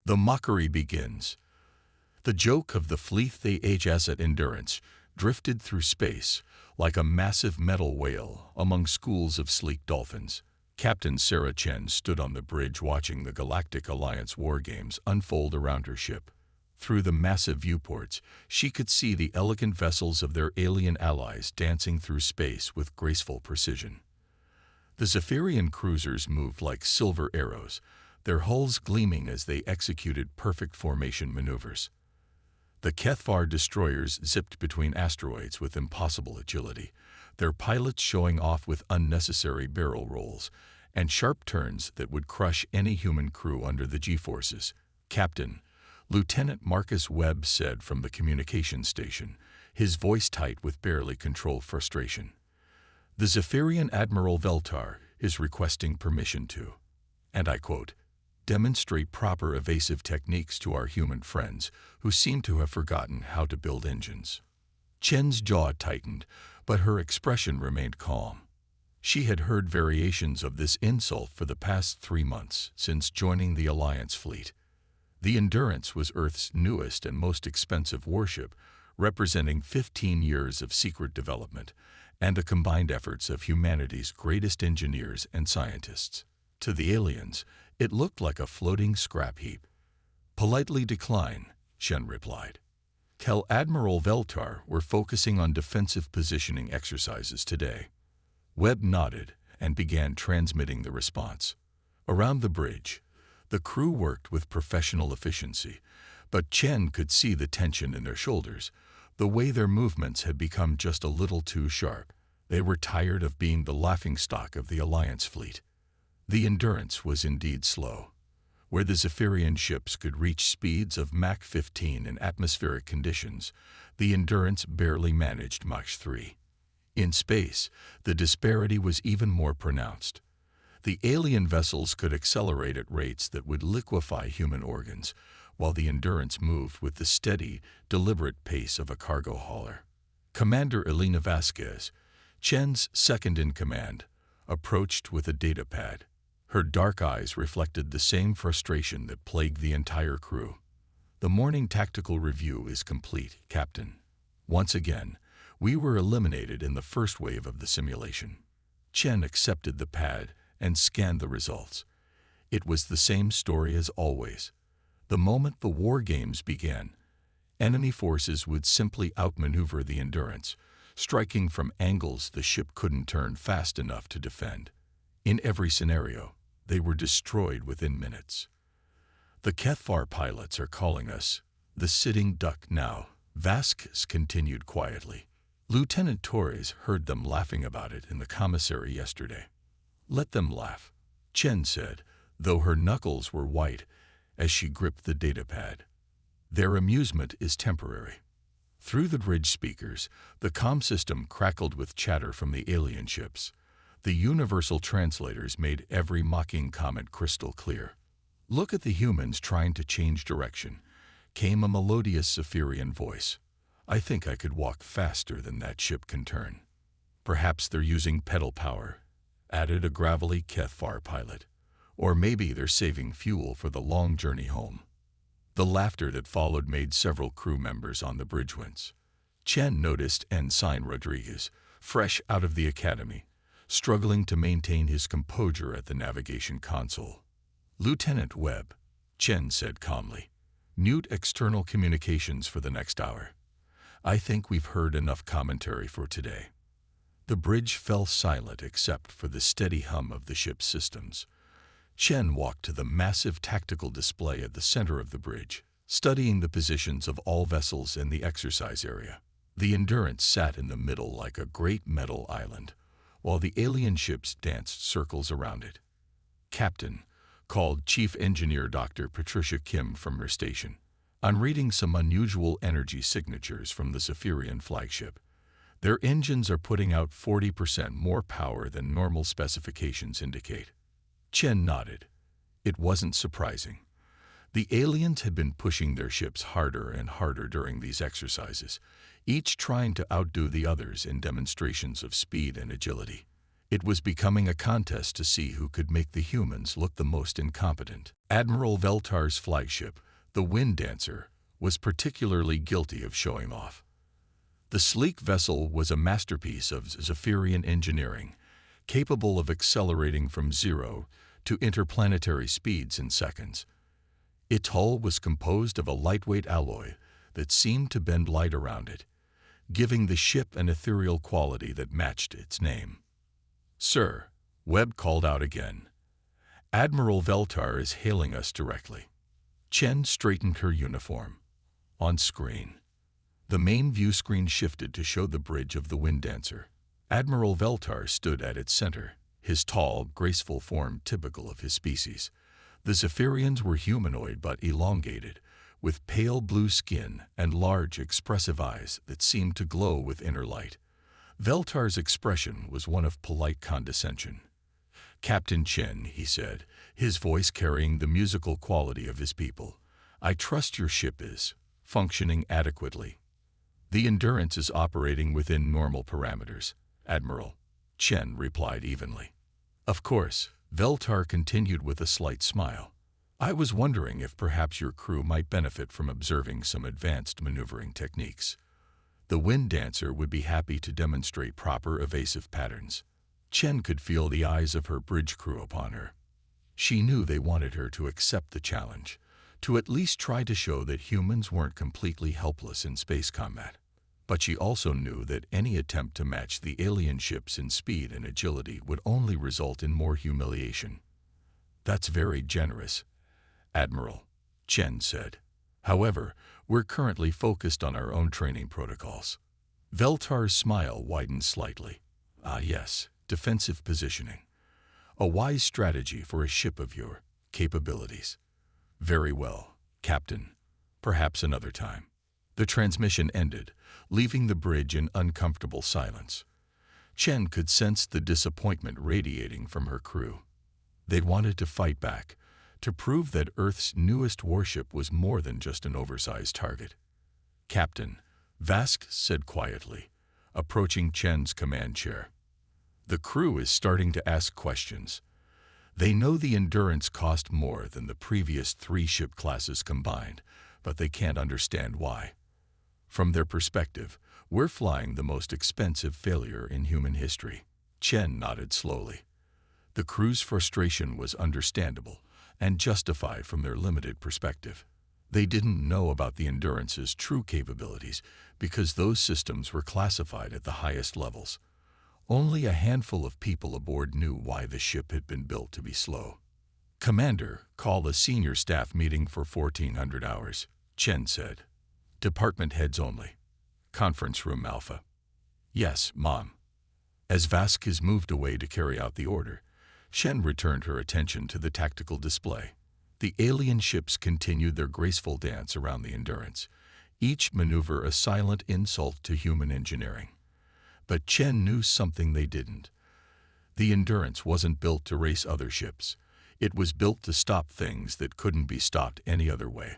The mockery begins. The joke of the fleet they HFY Endurance drifted through space like a massive metal whale among schools of sleek dolphins. Captain Sarah Chen stood on the bridge watching the Galactic Alliance war games unfold around her ship. Through the massive viewports, she could see the elegant vessels of their alien allies dancing through space with graceful precision. The Zephyrian cruisers moved like silver arrows, their hulls gleaming as they executed perfect formation maneuvers. The HFY destroyers zipped between asteroids with impossible agility, their pilots showing off with unnecessary barrel rolls and sharp turns that would crush any human crew under the G-forces. Captain, Lieutenant Marcus Webb said from the communications station, his voice tight with barely controlled frustration. The Zephyrian Admiral Veltar is requesting permission to, and I quote, demonstrate proper evasive techniques to our human friends who seem to have forgotten how to build engines. Chen's jaw tightened, but her expression remained calm. She had heard variations of this insult for the past 3 months since joining the Alliance fleet. The Endurance was Earth's newest and most expensive warship, representing 15 years of secret development and the combined efforts of humanity's greatest engineers and scientists. To the aliens, it looked like a floating scrap heap. Politely decline, Chen replied. Tell Admiral Veltar we're focusing on defensive positioning exercises today. Webb nodded and began transmitting the response. Around the bridge, the crew worked with professional efficiency, but Chen could see the tension in their shoulders, the way their movements had become just a little too sharp. They were tired of being the laughingstock of the Alliance fleet. The Endurance was indeed slow. Where the Zephyrian ships could reach speeds of Mach 15 in atmospheric conditions, the Endurance barely managed Mach 3. In space, the disparity was even more pronounced. The alien vessels could accelerate at rates that would liquefy human organs, while the Endurance moved with the steady, deliberate pace of a cargo hauler. Commander Elena Vasquez, Chen's second-in-command, approached with a datapad. Her dark eyes reflected the same frustration that plagued the entire crew. The morning tactical review is complete, Captain. Once again, we were eliminated in the first wave of the simulation. Chen accepted the pad and scanned the results. It was the same story as always. The moment the war games began, enemy forces would simply outmaneuver the Endurance, striking from angles the ship couldn't turn fast enough to defend. In every scenario, they were destroyed within minutes. The HFY pilots are calling us the sitting duck now, Vasquez continued quietly. Lieutenant Torres heard them laughing about it in the commissary yesterday. Let them laugh, Chen said, though her knuckles were white as she gripped the datapad. Their amusement is temporary. Through the bridge speakers, the comm system crackled with chatter from the alien ships. The universal translators made every mocking comment crystal clear. Look at the humans trying to change direction, came a melodious Zephyrian voice. I think I could walk faster than that ship can turn. Perhaps they're using pedal power, added a gravelly HFY pilot. Or maybe they're saving fuel for the long journey home. The laughter that followed made several crew members on the bridge wince. Chen noticed Ensign Rodriguez, fresh out of the academy, struggling to maintain his composure at the navigation console. Lieutenant Webb, Chen said calmly, mute external communications for the next hour. I think we've heard enough commentary for today. The bridge fell silent except for the steady hum of the ship's systems. Chen walked to the massive tactical display at the center of the bridge, studying the positions of all vessels in the exercise area. The Endurance sat in the middle like a great metal island, while the alien ships danced circles around it. Captain, called Chief Engineer Dr. Patricia Kim from her station. I'm reading some unusual energy signatures from the Zephyrian flagship. Their engines are putting out 40% more power than normal specifications indicate. Chen nodded. It wasn't surprising. The aliens had been pushing their ships harder and harder during these exercises, each trying to outdo the others in demonstrations of speed and agility. It was becoming a contest to see who could make the humans look the most incompetent. Admiral Veltar's flagship, the Wind Dancer, was particularly guilty of showing off. The sleek vessel was a masterpiece of Zephyrian engineering, capable of accelerating from 0 to interplanetary speeds in seconds. Its hull was composed of a lightweight alloy that seemed to bend light around it, giving the ship an ethereal quality that matched its name. "Sir," Webb called out again. "Admiral Veltar is hailing us directly." Chen straightened her uniform. On screen, the main view screen shifted to show the bridge of the Wind Dancer. Admiral Veltar stood at its center, his tall, graceful form typical of his species. The Zephyrians were humanoid but elongated, with pale blue skin and large, expressive eyes that seemed to glow with inner light. Veltar's expression was one of polite condescension. "Captain Chen," he said, his voice carrying the musical quality of his people, "I trust your ship is functioning adequately." "The Endurance is operating within normal parameters, Admiral," Chen replied evenly. "Of course," Veltar continued with a slight smile. "I was wondering if perhaps your crew might benefit from observing some advanced maneuvering techniques. The Wind Dancer would be happy to demonstrate proper evasive patterns." Chen could feel the eyes of her bridge crew upon her. She knew they wanted her to accept the challenge, to at least try to show that humans weren't completely helpless in space combat. But she also knew that any attempt to match the alien ships in speed and agility would only result in more humiliation. "That's very generous, Admiral," Chen said. "However, we're currently focused on our own training protocols." Veltar's smile widened slightly. "Ah yes, defensive positioning. A wise strategy for a ship of your capabilities." "Very well, Captain. Perhaps another time." The transmission ended, leaving the bridge in uncomfortable silence. Chen could sense the disappointment radiating from her crew. They'd wanted to fight back, to prove that Earth's newest warship was more than just an oversized target. "Captain," Vask said quietly, approaching Chen's command chair. "The crew is starting to ask questions. They know the Endurance cost more than the previous 3 ship classes combined, but they can't understand why. From their perspective, we're flying the most expensive failure in human history." Chen nodded slowly. The crew's frustration was understandable and justified from their limited perspective. They didn't know about the Endurance's true capabilities because those systems were classified at the highest levels. Only a handful of people aboard knew why the ship had been built to be slow. "Commander, call a senior staff meeting for 1400 hours, Chen said. "Department heads only. Conference room Alpha." "Yes, Mom." As Vasquez moved away to carry out the order, Chen returned her attention to the tactical display. The alien ships continued their graceful dance around the Endurance, each maneuver a silent insult to human engineering. But Chen knew something they didn't. The Endurance wasn't built to race other ships. It was built to stop things that couldn't be stopped any other way.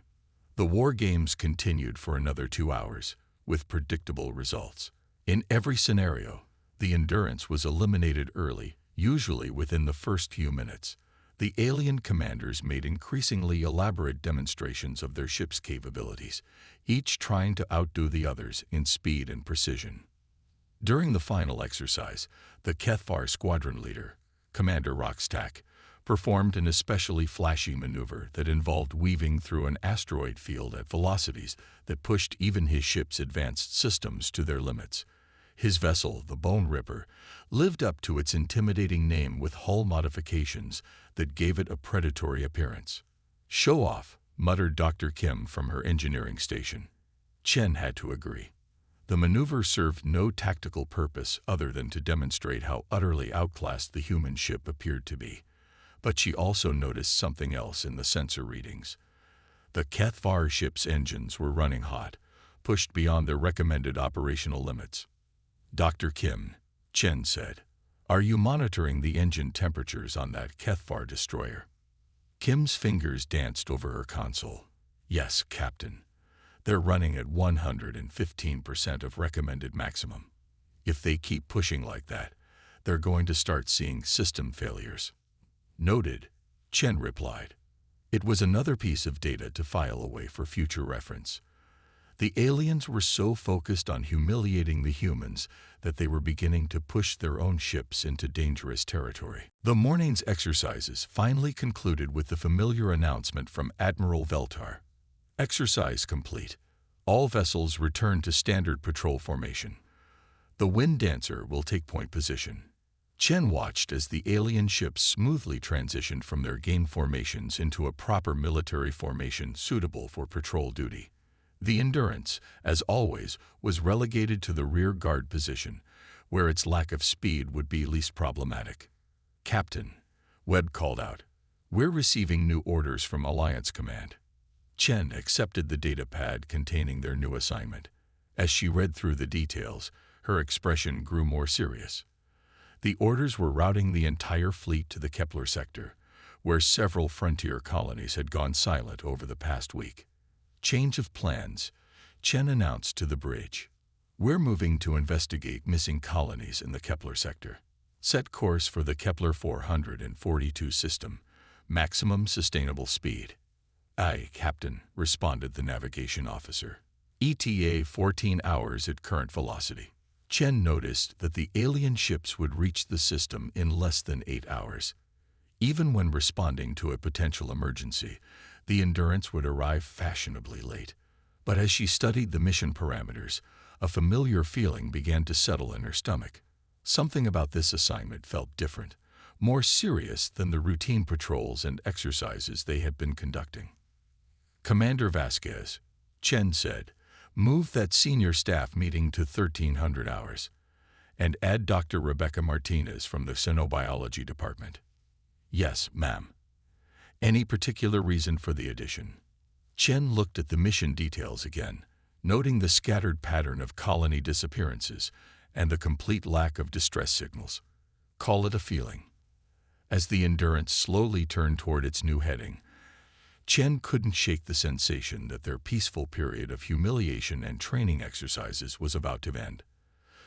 The war games continued for another 2 hours, with predictable results. In every scenario, the Endurance was eliminated early, usually within the first few minutes. The alien commanders made increasingly elaborate demonstrations of their ship's capabilities, each trying to outdo the others in speed and precision. During the final exercise, the HFY squadron leader, Commander Roxtak, performed an especially flashy maneuver that involved weaving through an asteroid field at velocities that pushed even his ship's advanced systems to their limits. His vessel, the Bone Ripper, lived up to its intimidating name with hull modifications that gave it a predatory appearance. "Show off," muttered Dr. Kim from her engineering station. Chen had to agree. The maneuver served no tactical purpose other than to demonstrate how utterly outclassed the human ship appeared to be. But she also noticed something else in the sensor readings. The HFY ship's engines were running hot, pushed beyond their recommended operational limits. "Dr. Kim," Chen said, "are you monitoring the engine temperatures on that HFY destroyer?" Kim's fingers danced over her console. "Yes, Captain. They're running at 115% of recommended maximum. If they keep pushing like that, they're going to start seeing system failures. Noted, Chen replied. It was another piece of data to file away for future reference. The aliens were so focused on humiliating the humans that they were beginning to push their own ships into dangerous territory. The morning's exercises finally concluded with the familiar announcement from Admiral Veltar. Exercise complete. All vessels return to standard patrol formation. The Wind Dancer will take point position. Chen watched as the alien ships smoothly transitioned from their game formations into a proper military formation suitable for patrol duty. The Endurance, as always, was relegated to the rear guard position, where its lack of speed would be least problematic. "Captain," Webb called out, "we're receiving new orders from Alliance Command." Chen accepted the data pad containing their new assignment. As she read through the details, her expression grew more serious. The orders were routing the entire fleet to the Kepler sector, where several frontier colonies had gone silent over the past week. Change of plans, Chen announced to the bridge. "We're moving to investigate missing colonies in the Kepler sector. Set course for the Kepler 442 system. Maximum sustainable speed." "Aye, Captain," responded the navigation officer. "ETA 14 hours at current velocity." Chen noticed that the alien ships would reach the system in less than 8 hours. Even when responding to a potential emergency, the Endurance would arrive fashionably late. But as she studied the mission parameters, a familiar feeling began to settle in her stomach. Something about this assignment felt different, more serious than the routine patrols and exercises they had been conducting. "Commander Vasquez," Chen said, "move that senior staff meeting to 1300 hours, and add Dr. Rebecca Martinez from the Xenobiology Department." "Yes, ma'am." "Any particular reason for the addition?" Chen looked at the mission details again, noting the scattered pattern of colony disappearances and the complete lack of distress signals. "Call it a feeling." As the Endurance slowly turned toward its new heading, Chen couldn't shake the sensation that their peaceful period of humiliation and training exercises was about to end.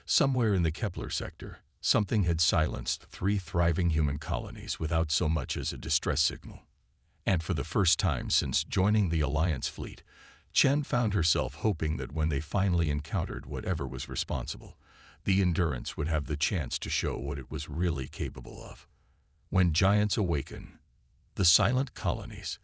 Somewhere in the Kepler sector, something had silenced 3 thriving human colonies without so much as a distress signal. And for the first time since joining the Alliance fleet, Chen found herself hoping that when they finally encountered whatever was responsible, the Endurance would have the chance to show what it was really capable of. When giants awaken, the silent colonies.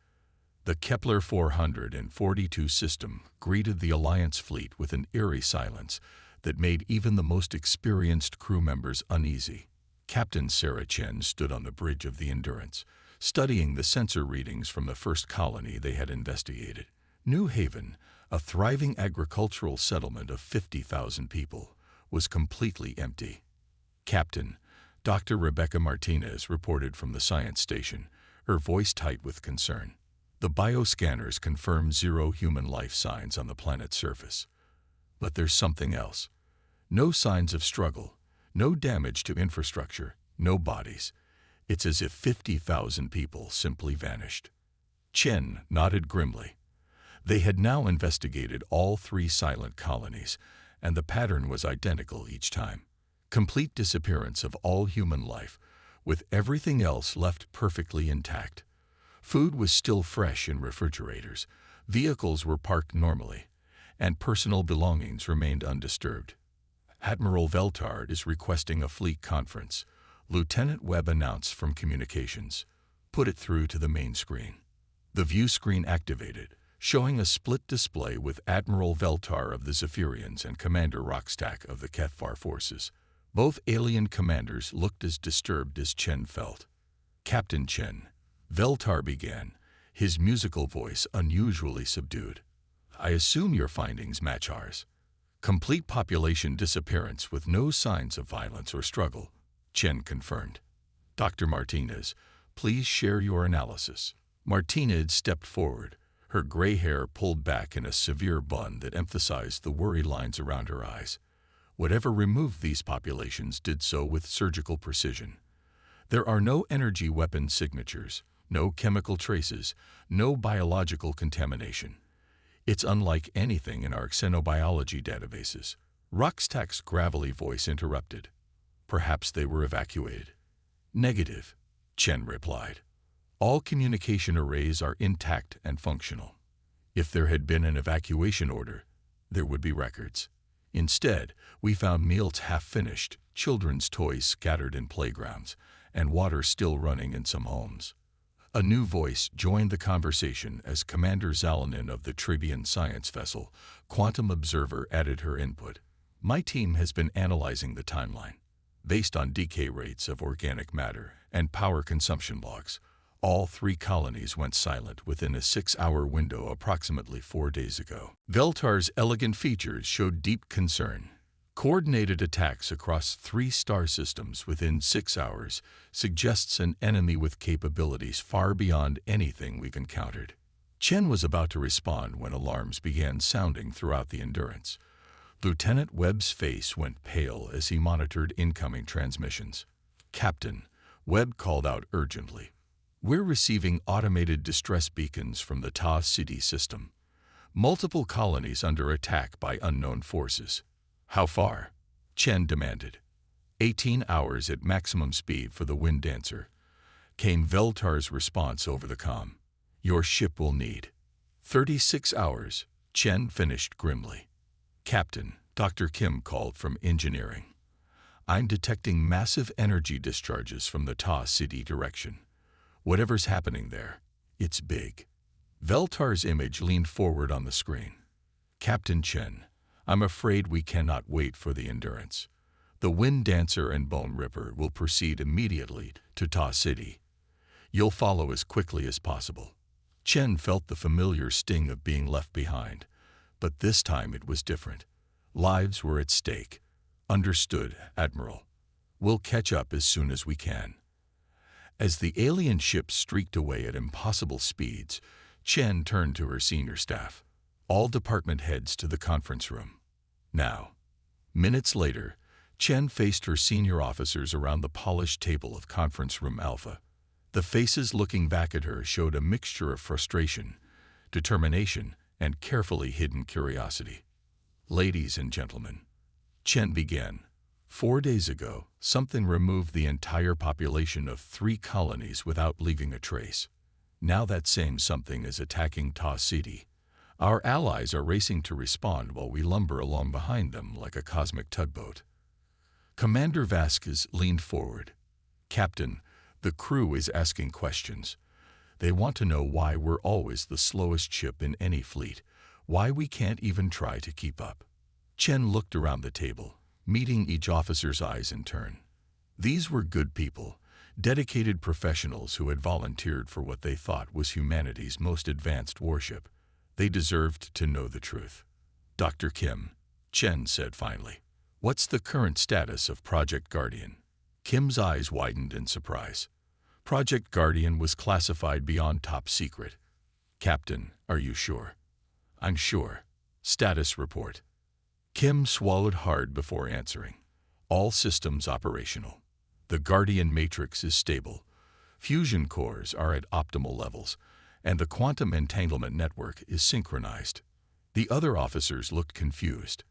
The Kepler 442 system greeted the Alliance fleet with an eerie silence that made even the most experienced crew members uneasy. Captain Sarah Chen stood on the bridge of the Endurance, studying the sensor readings from the first colony they had investigated. New Haven, a thriving agricultural settlement of 50,000 people, was completely empty. "Captain," Dr. Rebecca Martinez reported from the science station, her voice tight with concern. "The bioscanners confirm 0 human life signs on the planet's surface. But there's something else. No signs of struggle, no damage to infrastructure, no bodies. It's as if 50,000 people simply vanished." Chen nodded grimly. They had now investigated all 3 silent colonies, and the pattern was identical each time. Complete disappearance of all human life, with everything else left perfectly intact. Food was still fresh in refrigerators, vehicles were parked normally, and personal belongings remained undisturbed. "Admiral Veltar is requesting a fleet conference," Lieutenant Webb announced from communications. "Put it through to the main screen." The view screen activated, showing a split display with Admiral Veltar of the Zephyrians and Commander Rockstack of the Kethvar forces. Both alien commanders looked as disturbed as Chen felt. "Captain Chen," Veltar began, his musical voice unusually subdued, "I assume your findings match ours. Complete population disappearance with no signs of violence or struggle," Chen confirmed. "Dr. Martinez, please share your analysis." Martinez stepped forward, her gray hair pulled back in a severe bun that emphasized the worry lines around her eyes. Whatever removed these populations did so with surgical precision. "There are no energy weapon signatures, no chemical traces, no biological contamination. It's unlike anything in our xenobiology databases." Rockstack's gravelly voice interrupted. Perhaps they were evacuated. Negative, Chen replied. All communication arrays are intact and functional. If there had been an evacuation order, there would be records. Instead, we found meals half-finished, children's toys scattered in playgrounds, and water still running in some homes. A new voice joined the conversation as Commander Zalanin of the Tribian science vessel, Quantum Observer, added her input. My team has been analyzing the timeline. Based on decay rates of organic matter and power consumption logs, all 3 colonies went silent within a 6-hour window approximately 4 days ago. Veltar's elegant features showed deep concern. Coordinated attacks across 3 star systems within 6 hours suggests an enemy with capabilities far beyond anything we've encountered. Chen was about to respond when alarms began sounding throughout the Endurance. Lieutenant Webb's face went pale as he monitored incoming transmissions. Captain, Webb called out urgently. We're receiving automated distress beacons from the Ta City system. Multiple colonies under attack by unknown forces. How far? Chen demanded. 18 hours at maximum speed for the Wind Dancer, came Veltar's response over the comm. Your ship will need 36 hours, Chen finished grimly. Captain, Dr. Kim called from engineering. I'm detecting massive energy discharges from the Ta City direction. Whatever's happening there, it's big. Veltar's image leaned forward on the screen. Captain Chen, I'm afraid we cannot wait for the Endurance. The Wind Dancer and Bone Ripper will proceed immediately to Ta City. You'll follow as quickly as possible. Chen felt the familiar sting of being left behind, but this time it was different. Lives were at stake. Understood, Admiral. We'll catch up as soon as we can. As the alien ship streaked away at impossible speeds, Chen turned to her senior staff. All department heads to the conference room. Now. Minutes later, Chen faced her senior officers around the polished table of Conference Room Alpha. The faces looking back at her showed a mixture of frustration, determination, and carefully hidden curiosity. Ladies and gentlemen, Chen began. 4 days ago, something removed the entire population of 3 colonies without leaving a trace. Now that same something is attacking Ta City. Our allies are racing to respond while we lumber along behind them like a cosmic tugboat. Commander Vasquez leaned forward. Captain, the crew is asking questions. They want to know why we're always the slowest ship in any fleet, why we can't even try to keep up. Chen looked around the table, meeting each officer's eyes in turn. These were good people, dedicated professionals who had volunteered for what they thought was humanity's most advanced warship. They deserved to know the truth. Dr. Kim, Chen said finally, what's the current status of Project Guardian? Kim's eyes widened in surprise. Project Guardian was classified beyond top secret. Captain, are you sure? I'm sure. Status report. Kim swallowed hard before answering. All systems operational. The Guardian matrix is stable. Fusion cores are at optimal levels, and the quantum entanglement network is synchronized. The other officers looked confused.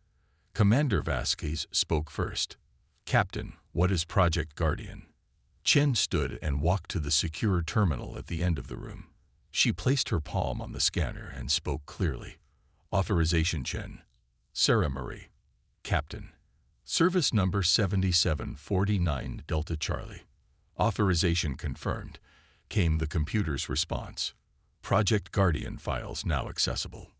Commander Vasquez spoke first. Captain, what is Project Guardian? Chen stood and walked to the secure terminal at the end of the room. She placed her palm on the scanner and spoke clearly. Authorization Chen. Sarah Marie. Captain. Service number 7749 Delta Charlie. Authorization confirmed, came the computer's response. Project Guardian files now accessible.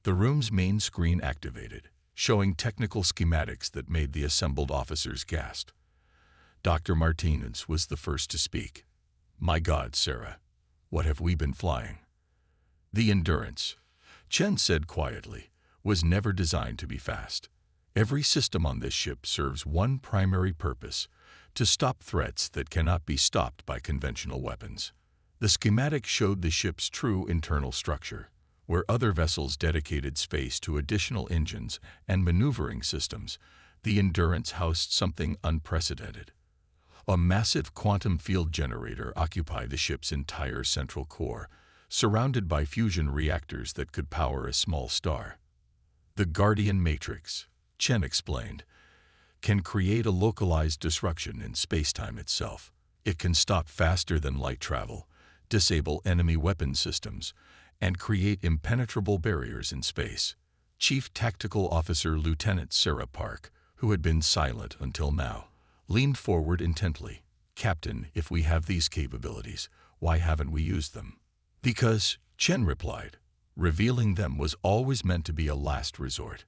The room's main screen activated, showing technical schematics that made the assembled officers gasp. Dr. Martinez was the first to speak. My God, Sarah, what have we been flying? The Endurance, Chen said quietly, was never designed to be fast. Every system on this ship serves one primary purpose: to stop threats that cannot be stopped by conventional weapons. The schematic showed the ship's true internal structure, where other vessels dedicated space to additional engines and maneuvering systems. The Endurance housed something unprecedented. A massive quantum field generator occupied the ship's entire central core, surrounded by fusion reactors that could power a small star. The Guardian Matrix, Chen explained. can create a localized disruption in spacetime itself. It can stop faster than light travel, disable enemy weapon systems, and create impenetrable barriers in space. Chief Tactical Officer Lieutenant Sarah Park, who had been silent until now, leaned forward intently. "Captain, if we have these capabilities, why haven't we used them?" "Because," Chen replied, "revealing them was always meant to be a last resort.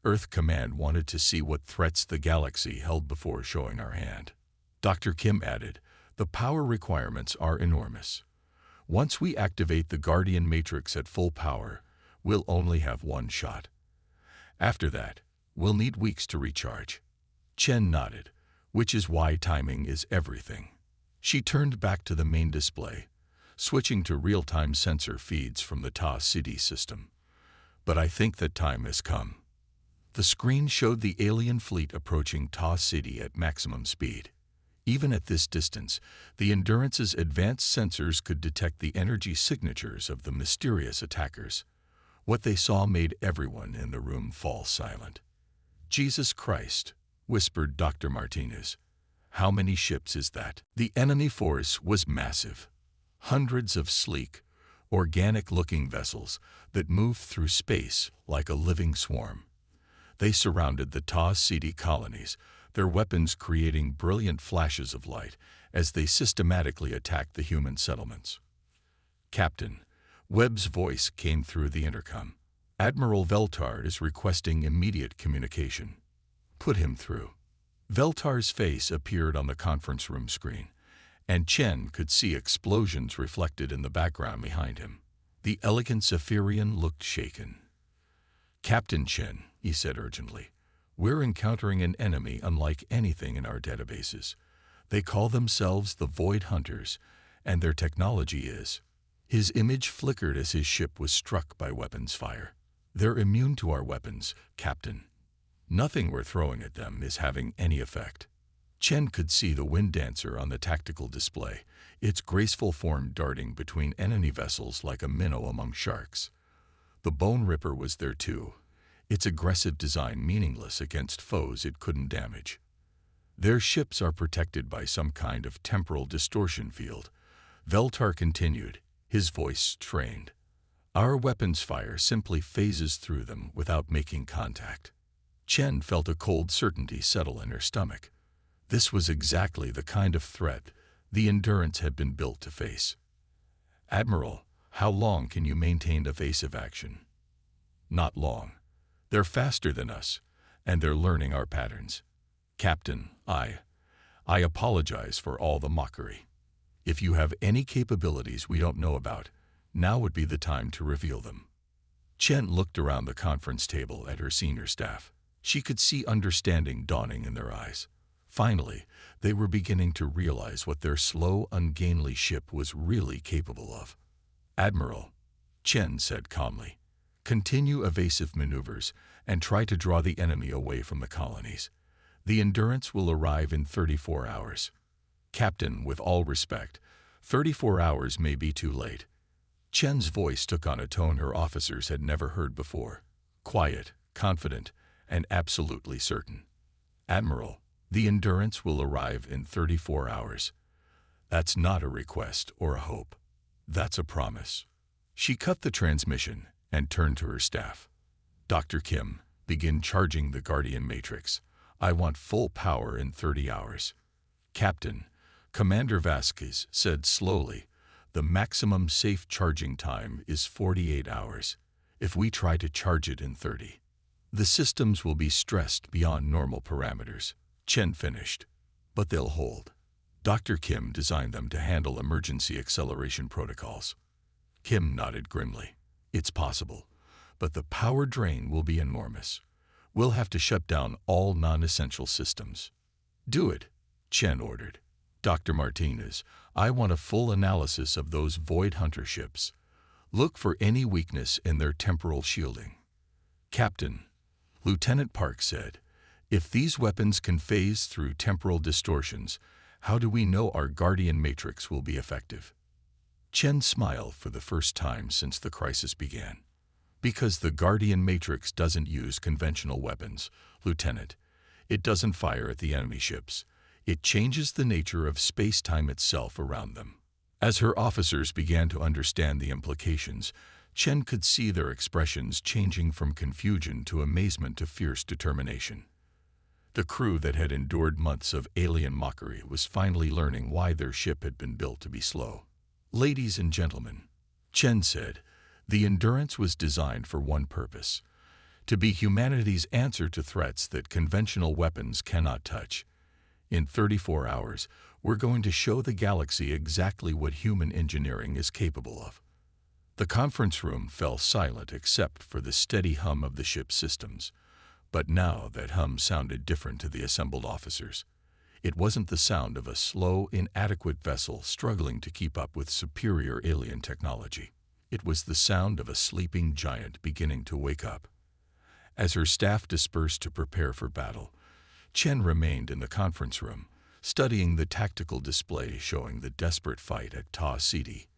Earth Command wanted to see what threats the galaxy held before showing our hand." Dr. Kim added, "The power requirements are enormous. Once we activate the Guardian Matrix at full power, we'll only have one shot. After that, we'll need weeks to recharge." Chen nodded, which is why timing is everything. She turned back to the main display, switching to real-time sensor feeds from the Ta City system. "But I think that time has come." The screen showed the alien fleet approaching Ta City at maximum speed. Even at this distance, the Endurance's advanced sensors could detect the energy signatures of the mysterious attackers. What they saw made everyone in the room fall silent. "Jesus Christ," whispered Dr. Martinez. "How many ships is that?" The enemy force was massive. Hundreds of sleek, organic-looking vessels that moved through space like a living swarm. They surrounded the Ta City colonies, their weapons creating brilliant flashes of light as they systematically attacked the human settlements. "Captain," Webb's voice came through the intercom. "Admiral Veltar is requesting immediate communication." "Put him through." Veltar's face appeared on the conference room screen, and Chen could see explosions reflected in the background behind him. The elegant Zephyrian looked shaken. "Captain Chen," he said urgently, "we're encountering an enemy unlike anything in our databases. They call themselves the Void Hunters, and their technology is—" His image flickered as his ship was struck by weapons fire. "They're immune to our weapons, Captain. Nothing we're throwing at them is having any effect." Chen could see the Wind Dancer on the tactical display, its graceful form darting between enemy vessels like a minnow among sharks. The Bone Ripper was there too, its aggressive design meaningless against foes it couldn't damage. "Their ships are protected by some kind of temporal distortion field," Veltar continued, his voice strained. "Our weapons fire simply phases through them without making contact." Chen felt a cold certainty settle in her stomach. This was exactly the kind of threat the Endurance had been built to face. "Admiral, how long can you maintain evasive action?" "Not long. They're faster than us, and they're learning our patterns. Captain, I apologize for all the mockery. If you have any capabilities we don't know about, now would be the time to reveal them." Chen looked around the conference table at her senior staff. She could see understanding dawning in their eyes. Finally, they were beginning to realize what their slow, ungainly ship was really capable of. "Admiral," Chen said calmly, "continue evasive maneuvers and try to draw the enemy away from the colonies. The Endurance will arrive in 34 hours. Captain, with all respect, 34 hours may be too late." Chen's voice took on a tone her officers had never heard before. Quiet, confident, and absolutely certain. "Admiral, the Endurance will arrive in 34 hours. That's not a request or a hope. That's a promise." She cut the transmission and turned to her staff. "Dr. Kim, begin charging the Guardian Matrix. I want full power in 30 hours. "Captain," Commander Vasquez said slowly, "the maximum safe charging time is 48 hours. If we try to charge it in 30, the systems will be stressed beyond normal parameters." Chen finished. "But they'll hold. Dr. Kim designed them to handle emergency acceleration protocols." Kim nodded grimly. "It's possible, but the power drain will be enormous. We'll have to shut down all non-essential systems." "Do it," Chen ordered. "Dr. Martinez, I want a full analysis of those Void Hunter ships. Look for any weakness in their temporal shielding." "Captain," Lieutenant Park said, "if these weapons can phase through temporal distortions, how do we know our Guardian Matrix will be effective?" Chen smiled for the first time since the crisis began. "Because the Guardian Matrix doesn't use conventional weapons, Lieutenant. It doesn't fire at the enemy ships. It changes the nature of space-time itself around them. As her officers began to understand the implications, Chen could see their expressions changing from confusion to amazement to fierce determination. The crew that had endured months of alien mockery was finally learning why their ship had been built to be slow. "Ladies and gentlemen," Chen said, "the Endurance was designed for one purpose: to be humanity's answer to threats that conventional weapons cannot touch. In 34 hours, we're going to show the galaxy exactly what human engineering is capable of." The conference room fell silent except for the steady hum of the ship's systems. But now that hum sounded different to the assembled officers. It wasn't the sound of a slow, inadequate vessel struggling to keep up with superior alien technology. It was the sound of a sleeping giant beginning to wake up. As her staff dispersed to prepare for battle, Chen remained in the conference room, studying the tactical display showing the desperate fight at Ta City.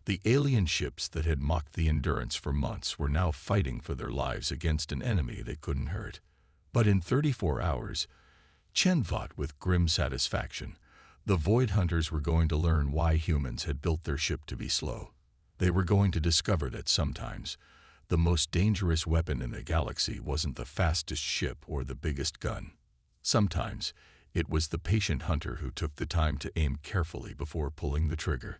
The alien ships that had mocked the Endurance for months were now fighting for their lives against an enemy they couldn't hurt. But in 34 hours, Chen thought with grim satisfaction, the Void Hunters were going to learn why humans had built their ship to be slow. They were going to discover that sometimes the most dangerous weapon in the galaxy wasn't the fastest ship or the biggest gun. Sometimes it was the patient hunter who took the time to aim carefully before pulling the trigger.